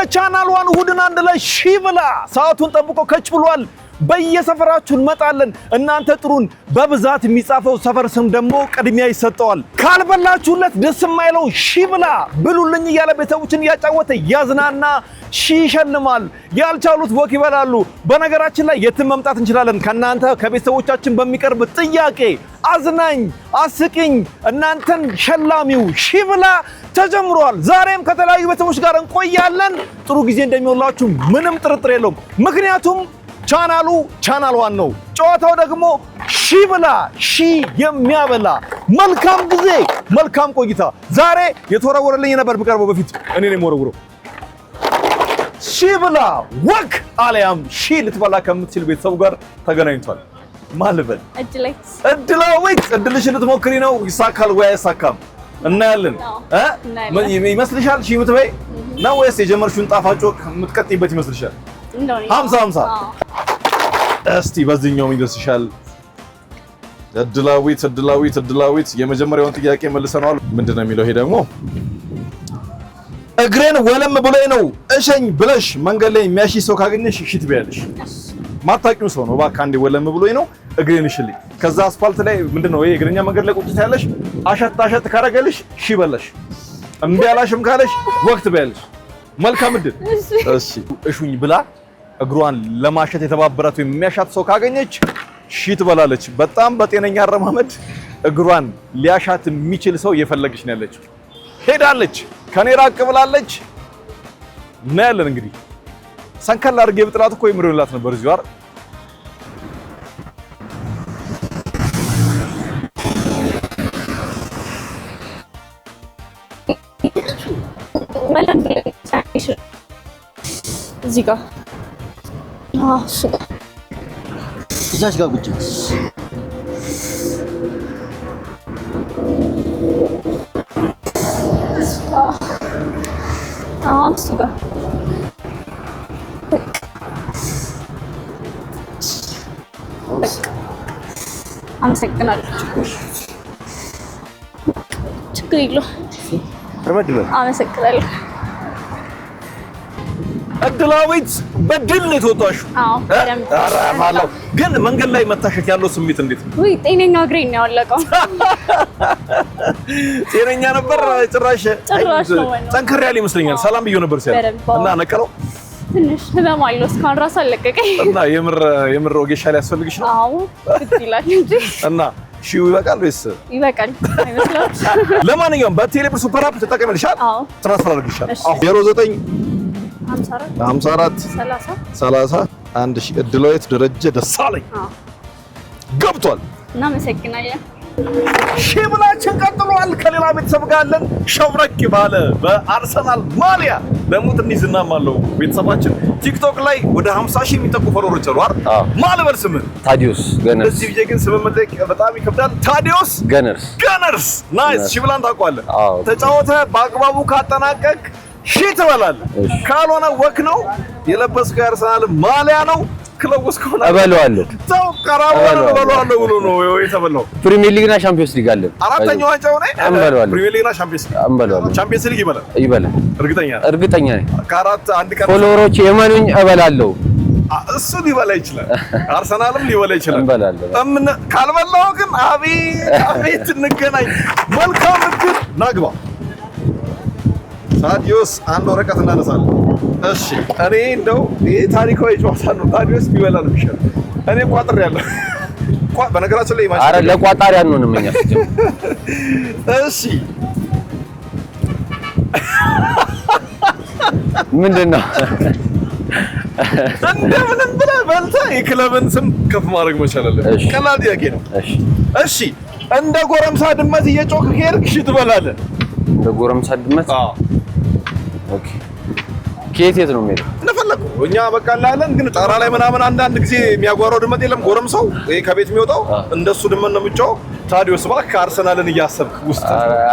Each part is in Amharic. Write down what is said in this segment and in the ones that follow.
የቻናል ዋን እሁድን አንድ ላይ ሺ ብላ ሰዓቱን ጠብቆ ከች ብሏል። በየሰፈራችሁ እንመጣለን። እናንተ ጥሩን በብዛት የሚጻፈው ሰፈር ስም ደግሞ ቅድሚያ ይሰጠዋል። ካልበላችሁለት ደስ የማይለው ሺ ብላ ብሉልኝ እያለ ቤተሰቦችን እያጫወተ ያዝናና ሺ ይሸልማል። ያልቻሉት ወክ ይበላሉ። በነገራችን ላይ የትም መምጣት እንችላለን። ከናንተ ከቤተሰቦቻችን በሚቀርብ ጥያቄ አዝናኝ አስቂኝ እናንተን ሸላሚው ሺ ብላ ተጀምሯል። ዛሬም ከተለያዩ ቤተሰቦች ጋር እንቆያለን። ጥሩ ጊዜ እንደሚሆንላችሁ ምንም ጥርጥር የለውም። ምክንያቱም ቻናል ዋን ነው። ጨዋታው ደግሞ ሺ ብላ ሺ የሚያበላ መልካም ጊዜ መልካም ቆይታ። ዛሬ የተወረወረልኝ ነበር የሚቀርበው በፊት እኔ ነኝ የምወረውረው። ሺ ብላ ወክ አለያም ሺ ልትበላ ከምትችል ቤተሰብ ጋር ተገናኝቷል። ማልበል እድላዊት እድልሽን ልትሞክሪ ነው። ይሳካል ወይ አይሳካም እናያለን። ምን ይመስልሻል? ሺ የምትበይ ነው ወይስ የጀመርሽውን ጣፋጭ ወክ የምትቀጥይበት ይመስልሻል? 50 እስቲ በዚህኛው ይደርስሻል። እድላዊት የመጀመሪያውን ጥያቄ መልሰናል። ምንድነው የሚለው? ይሄ ደግሞ እግሬን ወለም ብሎኝ ነው እሸኝ ብለሽ መንገድ ላይ የሚያሺ ሰው ካገኘሽ እሺ ትበያለሽ። ማታቂው ሰው ነው እባክህ አንዴ ወለም ብሎኝ ነው እግሬን እሽልኝ። ከዛ አስፋልት ላይ ምንድነው ይሄ እግረኛ መንገድ ላይ ቁጭ ያለሽ አሸት ካረገልሽ እሺ በለሽ። እምቢ አላሽም ካለሽ ወቅት በያለሽ። መልካም እድል። እሺ እሹኝ ብላ እግሯን ለማሸት የተባበራት ወይ የሚያሻት ሰው ካገኘች ሺ ትበላለች። በጣም በጤነኛ አረማመድ እግሯን ሊያሻት የሚችል ሰው እየፈለገች ነው ያለችው። ሄዳለች፣ ከኔ ራቅ ብላለች። እናያለን እንግዲህ ሰንከል አድርጌ ብጥላት እኮ ይምርላት ነበር እዚሁ አይደል? እዚህ ጋር እዛች ጋር ቁጭ አመሰግናለሁ። ችግር የለውም። አመሰግናለሁ። እድላዊት በድል ነው የተወጣሽው። አዎ ግን መንገድ ላይ መታሸት ያለው ስሜት እንዴት ነው? ውይ ጤነኛው እግሬ ነው ያለቀው። ጤነኛ ነበር ጭራሽ ነው። ጠንከር ያለ ይመስለኛል። ሰላም ብዬ ነበር ሲያል እና ነቀለው ትንሽ ህመም አለው። እስካሁን ራሱ አለቀቀኝ እና የምር ወጌሻ ላይ ያስፈልግሽ ነው? አዎ ግድ ይላል እንጂ እና ሺው ይበቃል ወይስ? ይበቃል አይመስልም? ለማንኛውም በቴሌብር ሱፐር አፕ ተጠቀመልሻል? አዎ ትራንስፈር አድርግሻል። 09 54 30 1000 እድላዊት ደረጀ ደሳለኝ ገብቷል። እናመሰግናለን። ሺ ብላችን ቀጥሏል። ከሌላ ቤተሰብ ጋር አለን። ሸብረቅ ባለ በአርሰናል ማሊያ ደግሞ ትንሽ ዝናም አለው ቤተሰባችን። ቲክቶክ ላይ ወደ 50,000 የሚጠቁ ፎሎወሮች አሉ አይደል? ማልበል ስምህ ታዲዮስ ገነርስ። እዚህ ቪዲዮ ግን ስም መጠየቅ በጣም ይከብዳል። ታዲዮስ ገነርስ ናይስ። ሺ ብላን ታውቀዋለህ። ተጫወተ በአግባቡ ካጠናቀቅ ሺ ትበላለህ። ካልሆነ ወክ ነው የለበስከው የአርሰናል ማሊያ ነው። ክለብ ውስጥ ከሆነ እበለዋለሁ። ተው ቀራባለሁ እበለዋለሁ ብሎ ነው የተበላው። ፕሪሚየር ሊግና ሻምፒዮንስ ሊግ አለ። አራተኛው ዋንጫው ነው እንበለዋለሁ። ፕሪሚየር ሊግና ሻምፒዮንስ ሊግ እንበለዋለሁ። ቻምፒዮንስ ሊግ ይበላል። እርግጠኛ ነኝ። ከአራት አንድ ቀን ፎሎወሮች የማኑኝ እበላለሁ። እሱ ሊበላ ይችላል። አርሰናልም ሊበላ ይችላል። እንበላለሁ። ካልበላው ግን አቤት እንገናኝ። መልካም እድል ናግባ። ታዲዮስ አንድ ወረቀት እናነሳለን። እሺ እኔ እንደው ይሄ ታሪካዊ ጨዋታ ነው። ታዲዮስ ቢበላ ነው የሚሻለው። እኔ ቋጥሬያለሁ። በነገራችን ላይ ኧረ ለቋጣሪ አንሆንም እኛ። እሺ ምንድነው? እንደምንም ብለህ በልተህ የክለብን ስም ከፍ ማድረግ መቻል አለብህ። ቀላል ጥያቄ ነው። እሺ እንደ ጎረምሳ ድመት እየጮክ ከሄድክ ሺ ትበላለህ። እንደ ጎረምሳ ድመት? አዎ። ኦኬ ከየት ነው የሚሄደው? እንደፈለኩ እኛ በቃ እንላለን። ግን ጣራ ላይ ምናምን አንዳንድ ጊዜ የሚያጓራው ድመት የለም ጎረምሳው ይሄ ከቤት የሚወጣው እንደሱ ድመት ነው የምትጮው። ታዲዮስ እባክህ አርሰናልን እያሰብክ ውስጥ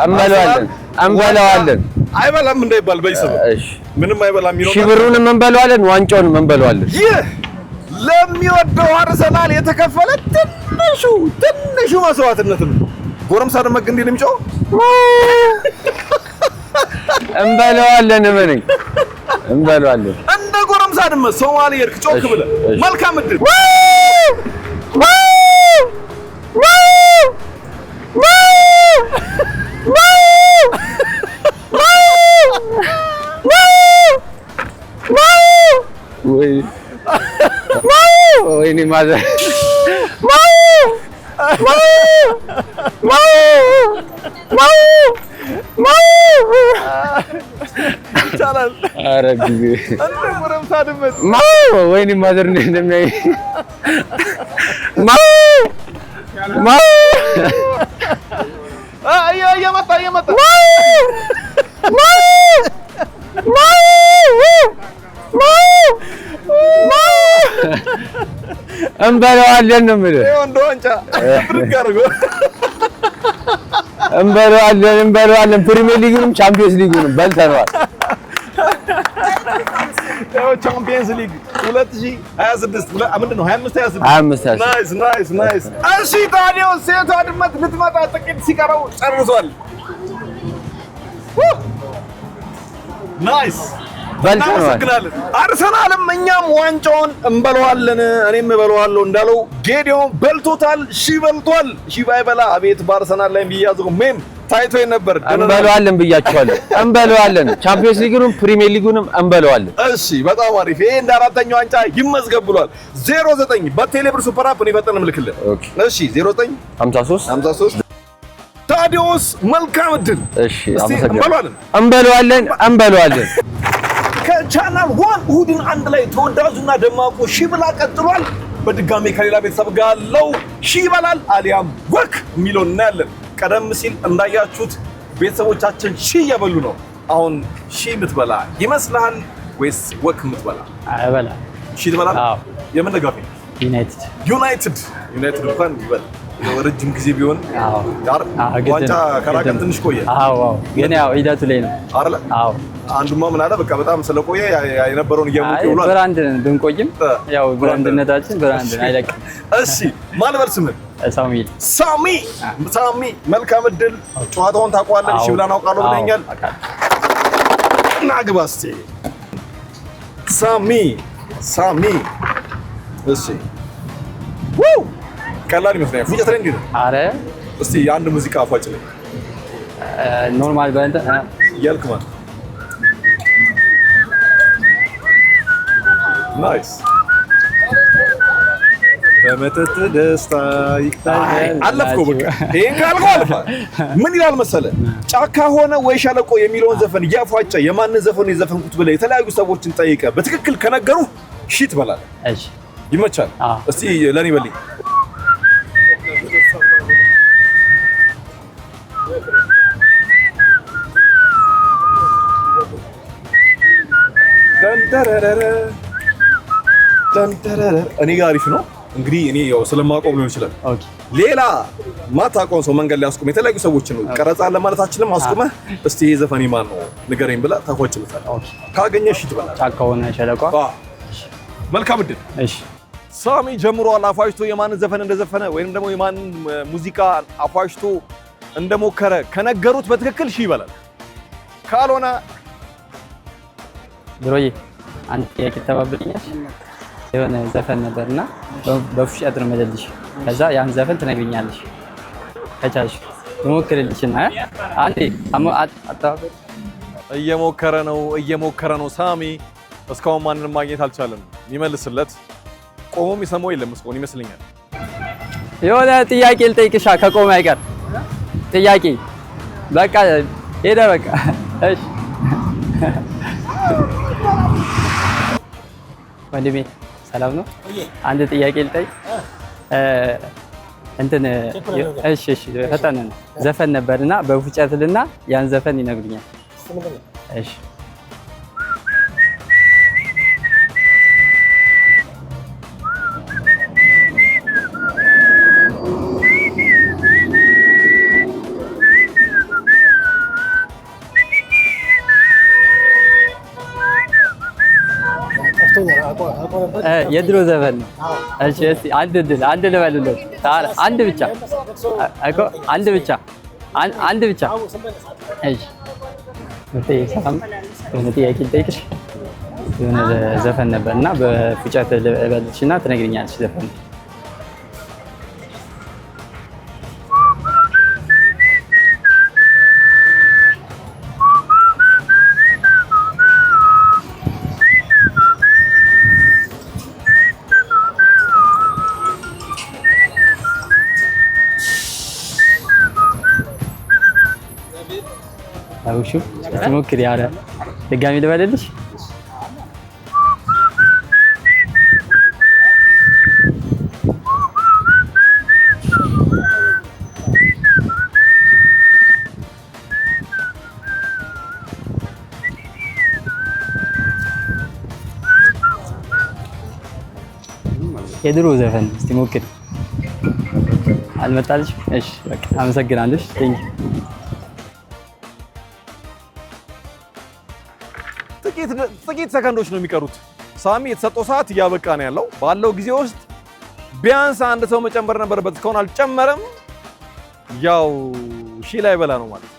እንበለዋለን። አይበላም እንዳይባል በይሰብ እሺ ምንም አይበላም የሚለው ሺህ ብሩንም እንበለዋለን፣ ዋንጫውንም እንበለዋለን። ይህ ለሚወደው አርሰናል የተከፈለ ትንሹ መስዋዕትነት ነው። ጎረምሳ ድመት ግን እንዴ ነው የሚጮው? እንበለዋለን። እንበለዋለን። እንደ ጎረምሳ ድመት ሶማሌ የርክ ጮክ ብለህ መልካም እድል። ወይኔ ማዘር ይቻላል። ኧረ ጊዜ እንደ ጎረምሳ ድመት ወይኔ ማዘር እንደሚያይ እየመጣ እንበለዋለን ነው የምልህ። እንደ ዋንጫ ብድግ አድርጎ እንበለዋለን። ፕሪሚየር ሊጉንም ቻምፒየንስ ሊጉንም በልተነዋል። ያው ቻምፒየንስ ሊግ 2026 ምንድን ነው 25 25 ናይስ። እሺ ታዲያስ ሴቷ ድመት ልትመጣ ጥቂት ሲቀረው ጨርሷል። ናይስ እናመሰግናለን። አርሰናልም እኛም ዋንጫውን እንበለዋለን፣ እኔም እበለዋለሁ እንዳለው ጌዲዮን በልቶታል። በልቷል። ባይበላ አቤት በአርሰናል ላይ ቢያዘው ሜም ታይቶ ነበር። እንበለዋለን ብያችኋለሁ። እንበለዋለን። ቻምፒየንስ ሊጉንም ፕሪሚየር ሊጉንም እንበለዋለን። እሺ በጣም አሪፍ። ይሄ እንደ አራተኛው ዋንጫ ይመዝገብ ብሏል። 09 በቴሌብር ሱፐር አፕ ነው ይፈጠን ምልክልህ። እሺ 09 53 ታዲዮስ መልካም እድል። እሺ አመሰግናለሁ። እንበለዋለን። ከቻናል 1 እሁድን አንድ ላይ ተወዳጁና ደማቁ ሺብላ ቀጥሏል። በድጋሚ ከሌላ ቤተሰብ ጋር ለው ሺበላል አሊያም ወክ የሚለውን እናያለን። ቀደም ሲል እንዳያችሁት ቤተሰቦቻችን እየበሉ ነው። አሁን የምትበላ ይመስልሃል ወይስ ወክ የምትበላ? አይበላ ትበላ? አዎ። የምን ደጋፊ? ዩናይትድ እንኳን ይበል ረጅም ጊዜ ቢሆን ዋንጫ ከራቀን ትንሽ ቆየ። ግን ያው ሂደቱ ላይ ነው አይደለ? አንዱማ ምን አለ በቃ በጣም ስለቆየ የነበረውን እያሞቀ ይውላል። ብራንድ ብንቆይም ያው ብራንድነታችን ብራንድ አይለቅም። እሺ ማን በል ስምህ? ሳሚ መልካም እድል። ጨዋታውን ታውቀዋለህ? እሺ ብላን አውቃለሁ ብለኛል። እና ግባ እስኪ ሳሚ እሺ ቀላል ይመስለኛል። ፉጨት ላይ እንዴት ነው? አረ እስቲ አንድ ሙዚቃ አፏጭ ላይ ኖርማል በእንተ እያልክ ማለት ናይስ። በመጠጥ ደስታ ይታያል። አለፍከው በቃ ይሄን ካልከው አልፋ። ምን ይላል መሰለህ? ጫካ ሆነ ወይ ሸለቆ የሚለውን ዘፈን እያፏጨ የማንን ዘፈን የዘፈንኩት ብለህ የተለያዩ ሰዎችን ጠይቀህ በትክክል ከነገሩ ትበላለህ። እሺ ይመቻል። እስቲ ለኔ በልኝ። እኔ ጋር አሪፍ ነው። እንግዲህ እኔ ያው ስለማቆም ሊሆን ይችላል። ሌላ ማታውቀውን ሰው መንገድ ላይ አስቆመህ የተለያዩ ሰዎችን ነው ቀረጻ ለማለታችንም አስቆመህ እስቲ ይሄ ዘፈን ማን ነው ንገረኝ ብለህ ታፏጭልታለህ። ካገኘሽ ትበላለህ። ጫካ ሆነ ሸለቆ። መልካም እድል። እሺ ሳሚ ጀምሯል። አፏጭቶ የማንን ዘፈን እንደዘፈነ ወይንም ደግሞ የማንን ሙዚቃ አፏጭቶ እንደሞከረ ከነገሩት በትክክል ይበላል። ካልሆነ ድሮዬ አንድ ጥያቄ ተባብለኛል። የሆነ ዘፈን ነበርና በፉጨት ነው መደልሽ። ከዛ ያን ዘፈን ትነግሪኛለሽ ከቻልሽ ልሞክርልሽና አንዴ አጣባበል። እየሞከረ ነው ሳሚ። እስካሁን ማንንም ማግኘት አልቻለም። የሚመልስለት ቆሞ የሚሰማው የለም እስካሁን ይመስለኛል። የሆነ ጥያቄ ልጠይቅሻ ከቆመ አይቀር ጥያቄ በቃ ሄደ በቃ። እሺ ወንድሜ ሰላም ነው? አንድ ጥያቄ ልጠይቅ። እንትን እሺ ፈጠን ነው። ዘፈን ነበርና በፉጨትና ያን ዘፈን ይነግሩኛል። እሺ የድሮ ዘፈን ነው። እሺ እስቲ አንድ ልበልልህ። አንድ ብቻ እኮ አንድ ብቻ። እሺ ሰላም የሆነ ጥያቄ ልጠይቅሽ። የሆነ ዘፈን ነበርና በፉጨት ልበልሽና ትነግሪኛለሽ ዘፈን አውሹ ሞክሪ ያለ ድጋሚ ልበልልሽ የድሮ ዘፈን እስቲ ሞክሪ አልመጣልሽ እሺ በቃ አመሰግናለሽ ቴንክ ጥቂት ሰከንዶች ነው የሚቀሩት ሳሚ የተሰጠው ሰዓት እያበቃ ነው ያለው ባለው ጊዜ ውስጥ ቢያንስ አንድ ሰው መጨመር ነበረበት እስካሁን አልጨመረም ያው ሺ ላይ በላ ነው ማለት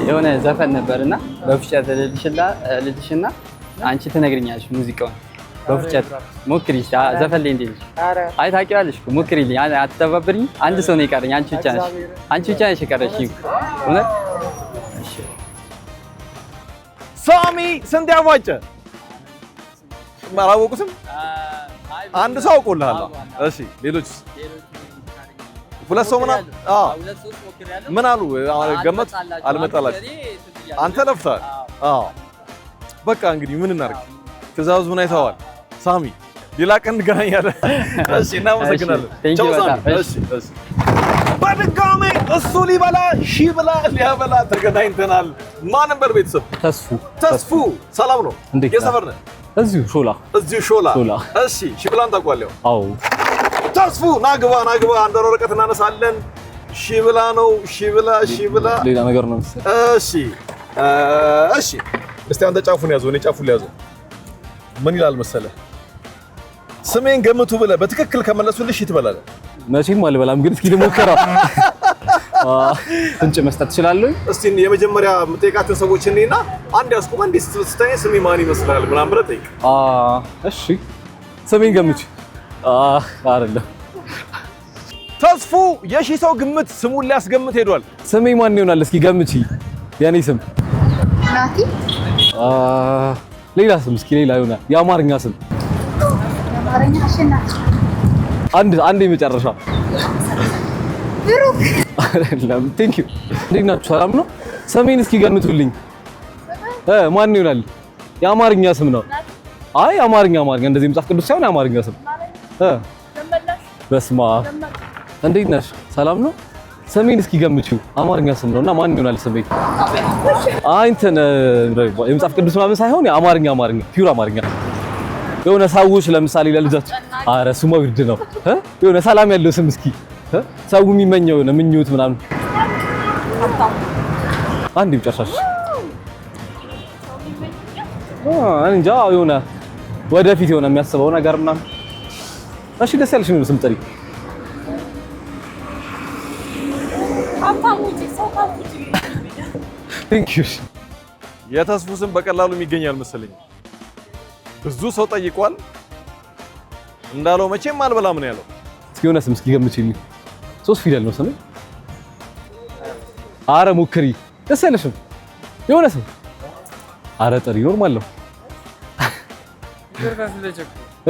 የሆነ ዘፈን ነበርና በፍጨት ልልሽና አንቺ ትነግሪኛለሽ ሙዚቃውን በፍጨት ሞክሪ ዘፈን ላይ እንዴ አይ ታውቂዋለሽ ሞክሪልኝ አትተባብሪኝ አንድ ሰው ነው የቀረኝ አንቺ ብቻ ነሽ የቀረሽኝ እውነት እሺ ሳሚ ስንት ያዋጨ ማራወቁስም አንድ ሰው አውቆልሃል እሺ ሌሎች ሁለት ሰው ምን አሉ ገመት አልመጣላችሁ አንተ ለፍታል በቃ እንግዲህ ምን እናርግ ትዕዛዙ ምን አይተዋል ሳሚ ሌላ ቀን እንገናኛለን እሺ እናመሰግናለን ቻው ሳሚ እሺ በድጋሜ እሱ ሊበላ ሺ ብላ ሊያበላ ተገናኝተናል ማን ነበር ቤተሰብ ተስፉ ሰላም ነው የሰፈር ነህ እዚሁ ሾላ እሺ ሺ ብላን ታውቃለህ አዎ ተስፉ ናግባ አንድ ወረቀት እናነሳለን ሺ ብላ ነው ሺ ብላ ሌላ ነገር ነው እሺ እስቲ አንተ ጫፉን ያዘው እኔ ጫፉን ያዘው ምን ይላል መሰለህ ስሜን ገምቱ ብለህ በትክክል ከመለሱልሽ ትበላለህ መቼም አልበላም ግን እስኪ ልሞክረው ፍንጭ መስጠት ትችላለህ እስቲ የመጀመሪያ የምጠይቃቸውን ሰዎች እኔና አንድ ያስቆም አንድ ስትስተኝ ስሜ ማን ይመስላል ምናምን ብለህ ጠይቅ እሺ ስሜን ገምቺ አይደለም ተስፉ የሺ ሰው ግምት ስሙን ሊያስገምት ሄዷል ስሜ ማን ይሆናል እስኪ ገምቺ የኔ ስም ናቲ ሌላ ስም እስኪ ሌላ ይሆናል የአማርኛ ስም የአማርኛ አሸናፊ አንድ የመጨረሻ ብሩክ አይደለም ቴንክ ዩ እንዴት ናችሁ ሰላም ነው ስሜን እስኪ ገምቱልኝ ማን ይሆናል የአማርኛ ስም ነው አይ አማርኛ እንደዚህ መጽሐፍ ቅዱስ ሳይሆን የአማርኛ ስም በስማ እንዴት ነሽ ሰላም ነው ስሜን እስኪ ገምቺው አማርኛ ስም ነውና ማን ይሆናል ስሜ አይ እንትን የመጽሐፍ ቅዱስ ምናምን ሳይሆን የአማርኛ ፒውር አማርኛ የሆነ ሰዎች ለምሳሌ ለልጃቸው ኧረ ስሙ ውድ ነው የሆነ ሰላም ያለው ስም እስኪ ሰው የሚመኘው ነው ምኞት ምናምን አንድ ይጨርሳሽ እንጃ የሆነ ወደፊት የሆነ የሚያስበው ነገር ምናምን እሺ ደስ ያለሽ ነው ስም ጥሪ ቴንክ ዩ የተስፉ ስም በቀላሉ የሚገኛል መሰለኝ ብዙ ሰው ጠይቋል እንዳለው መቼም አልበላም ነው ያለው እስኪ የሆነ ስም እስኪ ገምቺልኝ 3 ፊደል ነው ስም አረ ሞክሪ ደስ ያለሽ የሆነ ስም አረ ጥሪ ኖርማል ነው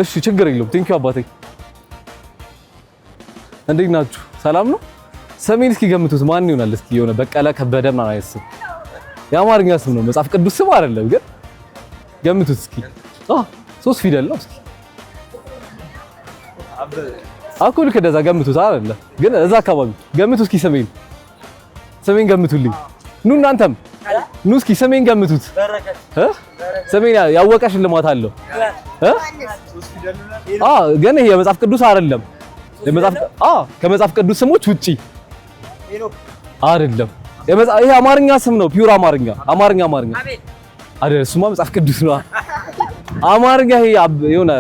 እሺ ችግር የለውም ቴንክ ዩ አባቴ እንዴት ናችሁ ሰላም ነው ስሜን እስኪ ገምቱት ማን ይሆናል እስኪ የሆነ በቀለ ከበደ ምናምን አይነት ስም የአማርኛ ስም ነው መጽሐፍ ቅዱስ ስም አይደለም ግን ገምቱት እስኪ 3 ፊደል ነው እስኪ አኩል ከደዛ ገምቱት አይደለ ግን እዛ አካባቢ ገምቱ እስኪ ስሜን ገምቱልኝ ኑ እናንተም ኑ እስኪ ስሜን ገምቱት ስሜን ያወቀ ሽልማት አለው ግን ይሄ የመጽሐፍ ቅዱስ አይደለም ከመጽሐፍ ቅዱስ ስሞች ውጪ አይደለም ይሄ አማርኛ ስም ነው ፒውር አማርኛ አይደል እሱማ መጽሐፍ ቅዱስ ነው አማርኛ ይሄ የሆነ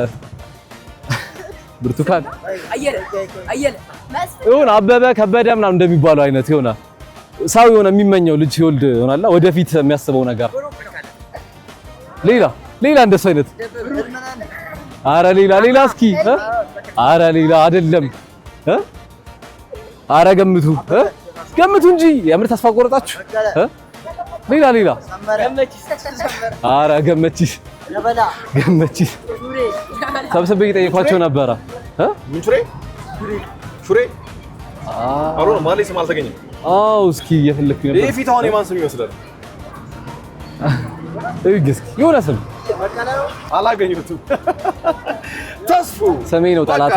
ብርቱካን የሆነ አበበ ከበደ ምናምን እንደሚባለው አይነት የሆነ ሰው የሆነ የሚመኘው ልጅ ይወልድ ይሆናል ወደፊት የሚያስበው ነገር ሌላ እንደሱ አይነት አረ ሌላ እስኪ አረ ሌላ አይደለም አረ ገምቱ እንጂ የምር ተስፋ ቆረጣችሁ ሌላ አረ ገመቺስ ሰብስቤ እየጠየኳቸው ነበረ ምን ሹሬ አሮ ማለት ስም አልተገኘም እስኪ እየፈለኩኝ ነበር ይሄ ፊት አሁን የማን ስም ይመስላል እስኪ የሆነ ስም አላገኘሁትም ተስፉ ሰሜ ነው ጠላቴ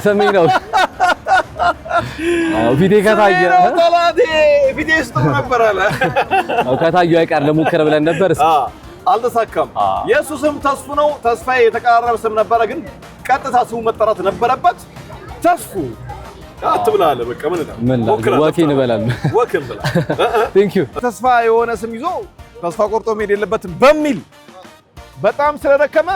ሰሜ ነው ፊቴ ከታየ ጠላቴ ፊቴ ስቶ ነበር አለ ከታየ አይቀር ለሙከራ ብለን ነበር አልተሳካም የሱ ስም ተስፉ ነው ተስፋዬ የተቀራረበ ስም ነበረ ግን ቀጥታ ስሙ መጠራት ነበረበት ተስፉ አትብላለ በቃ ምን ወኪን እንበላለን ወኪን ብላ ቴንክ ዩ ተስፋ የሆነ ስም ይዞ ተስፋ ቆርጦ መሄድ የለበትም በሚል በጣም ስለደከመ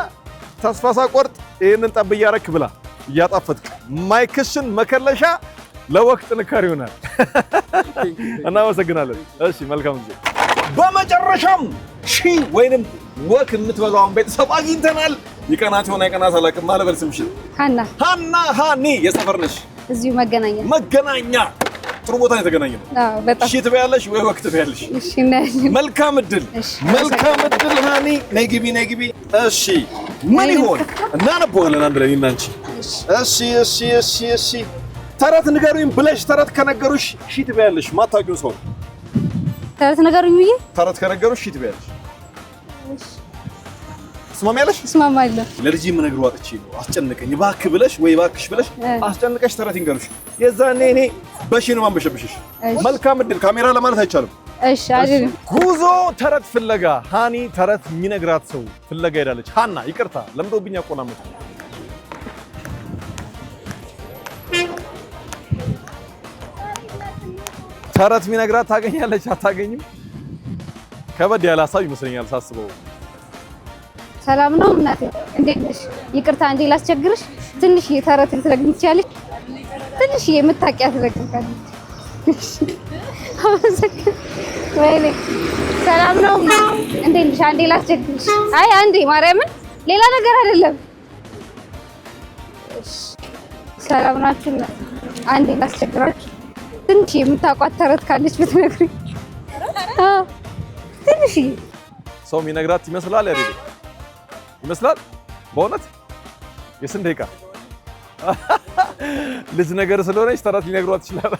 ተስፋ ሳቆርጥ ይሄንን ጠብ እያረክ ብላ እያጣፈጥክ ማይክሽን መከለሻ ለወቅት ጥንካሬ ይሆናል እናመሰግናለን እሺ መልካም ጊዜ በመጨረሻም ወይንም ወክ የምትበላውን ቤተሰብ አግኝተናል ይቀናት ሆነ አይቀናት አላውቅም ማለበል ስምሽ ሃና ሃኒ የሰፈር ነሽ እዚሁ መገናኛ ጥሩ ቦታ ነው የተገናኘነው በጣም እሺ ትበያለሽ ወይ ወክ ትበያለሽ እሺ መልካም እድል ሃኒ ነይ ግቢ እሺ ምን ይሆን እናነበዋለን አንድ ላይ እናንቺ እሺ ተረት ንገሩኝ ብለሽ ተረት ከነገሩሽ እሺ ትበያለሽ ማታውቂው ሰው ተረት ንገሩኝ ብዬ ተረት ከነገሩሽ እሺ ትበያለሽ ስማማለሽ ስማማለሁ ለልጅ ምን ነግሩ አጥቼ ነው አስጨነቀኝ እባክህ ብለሽ ወይ እባክሽ ብለሽ አስጨነቀሽ ተረት ይንገሩሽ የዛኔ እኔ በሺ ነው ማንበሸብሽሽ መልካም እድል ካሜራ ለማለት አይቻልም እሺ አይደለም ጉዞ ተረት ፍለጋ ሃኒ ተረት የሚነግራት ሰው ፍለጋ ሄዳለች ሃና ይቅርታ ለምዶብኝ አቆላመጥ ተረት የሚነግራት ታገኛለች አታገኝም ከበድ ያለ ሀሳብ ይመስለኛል ሳስበው ሰላም ነው እናቴ እንዴት ነሽ ይቅርታ እንዴ ላስቸግርሽ ትንሽ ተረት ልትነግሪኝ ትችያለሽ ትንሽ የምታውቂያት ነገር ካለች ወይኔ ሰላም ነው እንዴት ነሽ አንዴ ላስቸግርሽ አይ አንዴ ማርያምን ሌላ ነገር አይደለም ሰላም ናችሁ አንዴ ላስቸግራችሁ ትንሽ የምታውቋት ተረት ካለች ብትነግሪኝ ትንሽ ሰው የሚነግራት ይመስላል አይደል ይመስላል በእውነት የስንት ደቂቃ ልጅ ነገር ስለሆነች ተረት ሊነግሯት ይችላል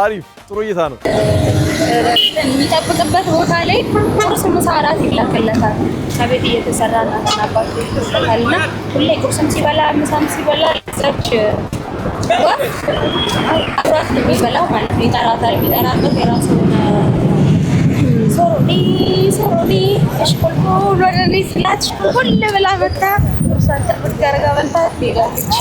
አሪፍ ጥሩ እይታ ነው የሚጠብቅበት ቦታ ላይ ቁርስ ምሳ እራት ይላክለታል ከቤት እየተሰራ እናትና አባቱ ይላክልና ሁሌ ቁርስም ሲበላ ምሳም ሲበላ ሰች አብራት ነው የሚበላው ማለት ነው ይጠራታል የሚጠራበት የራሱ ሶሮኒ እሽኮልኮል ወደኔ ስላት እሽኮልኮል ብላ መጣ ቁርሷን ጠብቅ ጋርጋ በልታ ትሄዳለች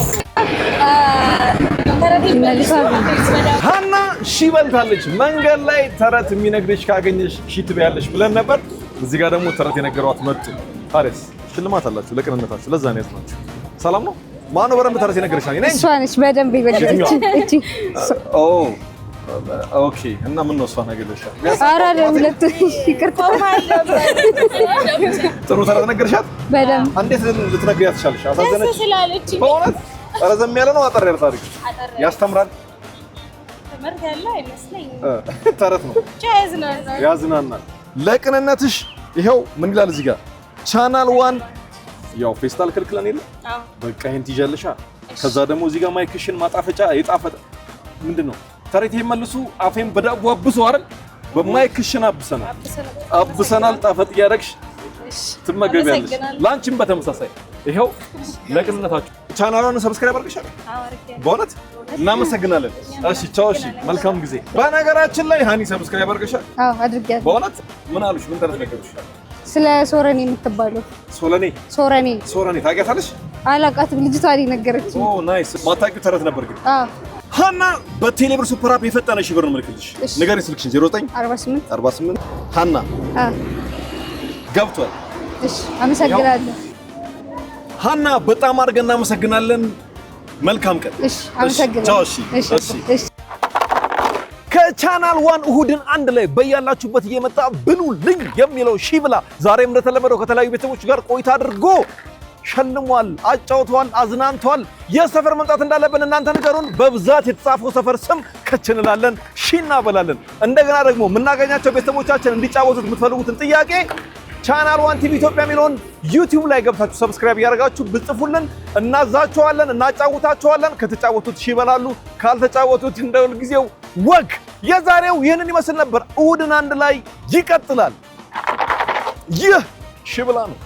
ሃና ሺ በልታለች መንገድ ላይ ተረት የሚነግርሽ ካገኘሽ ሺ ትበያለሽ ብለን ነበር እዚህ ጋር ደግሞ ተረት የነገሯት መጡ ታዲያስ ሽልማት አላችሁ ለቅንነታችሁ ለዛ ነው ያስናችሁ ሰላም ነው ማነው በደንብ ተረት የነገርሽ ነኝ እሷ ነች በደንብ ይበልጥች እቺ ኦኬ እና ምን ነው እሷ ነገርሽ ኧረ ለሁለት ይቅርታ ጥሩ ተረት ነገርሻት በደንብ እንዴት ልትነግሪያት ትችላለሽ አሳዘነች ስላለች በእውነት ረዘም ያለ ነው አጠር ያለ ታሪክ ያስተምራል ትምህርት ያለ አይመስለኝም ተረት ነው ያዝናናል ለቅንነትሽ ይሄው ምን ይላል እዚህ ጋር ቻናል 1 ያው ፌስታል ክልክለን የለ በቃ ይሄን ትይዣለሽ ከዛ ደግሞ እዚህ ጋር ማይክሽን ማጣፈጫ የጣፈጠ ምንድነው ተረት ይመልሱ አፌን በዳቦ አብሶ አይደል በማይክሽን አብሰናል ጣፈጥ ያረግሽ ትመገቢያለሽ ላንቺም በተመሳሳይ ይሄው ለቅንነታችሁ ቻናሉን ሰብስክራይብ አድርገሻል በእውነት እናመሰግናለን እሺ ቻው እሺ መልካም ጊዜ በነገራችን ላይ ሃኒ ሰብስክራይብ አድርገሻል አዎ አድርጌያለሁ በእውነት ምን አሉሽ ምን ተረት ነገርሽ ስለ ሶረኔ የምትባለው ሶረኔ ታውቂያታለሽ አላውቃትም ልጅቷ ላይ ነገረች ኦ ናይስ ማታውቂው ተረት ነበር ግን ሃና በቴሌብር ሱፐር አፕ የፈጠነ ሺህ ብር ነው መልክልሽ ንገሪኝ ስልክሽን 0948 ሃና ገብቷል እሺ አመሰግናለሁ ሃና በጣም አድርገን እናመሰግናለን መልካም ቀን እሺ አመሰግናለሁ ቻው እሺ ከቻናል 1 እሁድን አንድ ላይ በያላችሁበት እየመጣ ብሉልኝ የሚለው ሺብላ ዛሬም እንደተለመደው ከተለያዩ ቤተሰቦች ጋር ቆይታ አድርጎ ሸልሟል፣ አጫውቷል፣ አዝናንቷል። የሰፈር መምጣት እንዳለብን እናንተ ንገሩን። በብዛት የተጻፈው ሰፈር ስም ከችንላለን ሺና በላለን። እንደገና ደግሞ የምናገኛቸው ቤተሰቦቻችን እንዲጫወቱት የምትፈልጉትን ጥያቄ ቻናል 1 ቲቪ ኢትዮጵያ የሚለውን ዩቲዩብ ላይ ገብታችሁ ሰብስክራይብ ያደርጋችሁ ብጽፉልን እናዛቸዋለን፣ እናጫውታቸዋለን። ከተጫወቱት ሺ ይበላሉ፣ ካልተጫወቱት እንደ ሁልጊዜው ወግ። የዛሬው ይህንን ይመስል ነበር። እሁድን አንድ ላይ ይቀጥላል። ይህ ሺብላ ነው።